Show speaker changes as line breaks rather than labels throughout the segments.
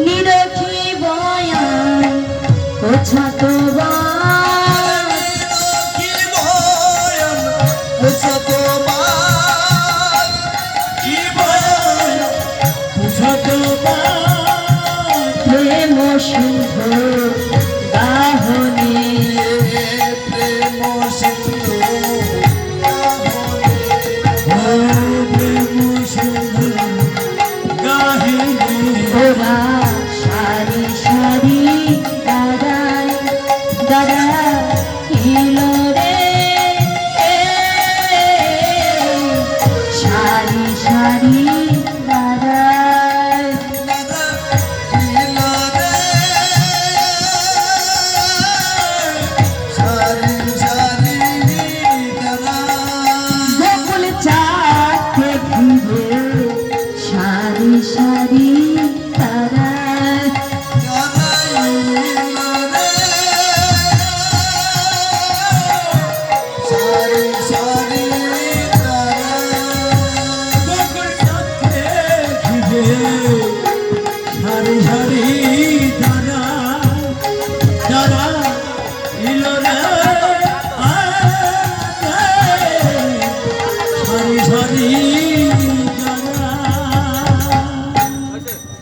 নিরখি বয়ান ও ছোট প্রেম সিন্ধু গাহনে
প্রেম সিন্ধু
ওরা সারি সারি দাঁড়ায় দাদা এলো রে সারি সারি দাঁড়ায় গোকুল চাকে ঘিরে সারি সারি দাঁড়ায়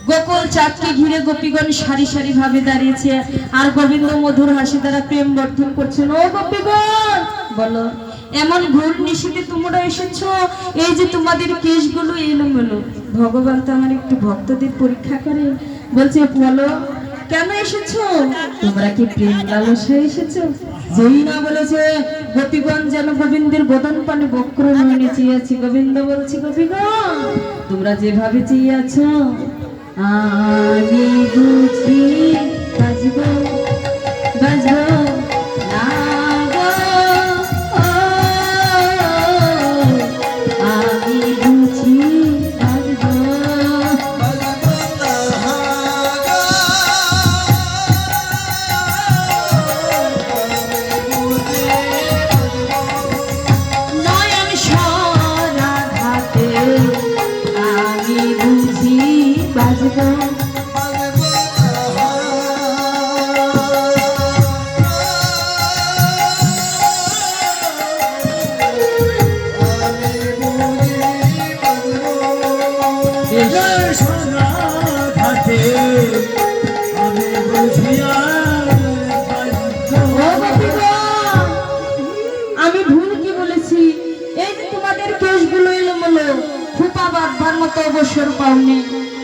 গোকুল চাঁদকে ঘিরে গোপীগণ সারি সারি ভাবে দাঁড়িয়েছে আর গোবিন্দ মধুর হাসি দ্বারা প্রেম বর্ধন করছেন। ও গোপীগণ বলো, এমন ঘোর নিশীথে তোমরা এসেছো, এই যে তোমাদের কেশগুলো এলোমেলো, ভগবান তো আমার একটু ভক্তদের পরীক্ষা করে, বলছে বলো কেন এসেছো? তোমরা কি প্রেম লালসায় এসেছো? যেই না বলেছে গোপীগণ যেন গোবিন্দের বদন পানে বক্র নয়নে চেয়েছি। গোবিন্দ বলছি গোপীগণ তোমরা যেভাবে চেয়ে আছো আমি বুঝি বাজবো বাজবো না গো, আমি বুঝি বাজবো নয়ন সরা ঘাটে আমি বুঝি বাজবো আমি ভুল কি বলেছি? এই যে তোমাদের কেশগুলো এলোমেলো, খোপা বাঁধবার মতো অবসর পাওনি,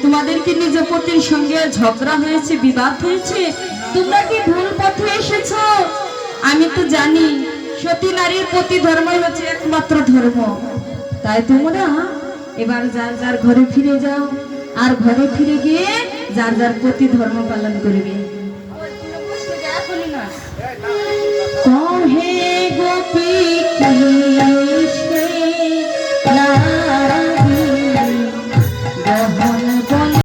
তোমাদেরকে নিজ পতির সঙ্গে ঝগড়া হয়েছে, বিবাদ হয়েছে, তোমরা কি ভুল পথে এসেছো? আমি তো জানি সতী নারীর পতি ধর্মই হচ্ছে একমাত্র ধর্ম। তাই তোমরা এবার যার যার ঘরে ফিরে যাও, আর ঘরে ফিরে গিয়ে যার যার পতি ধর্ম পালন করবে।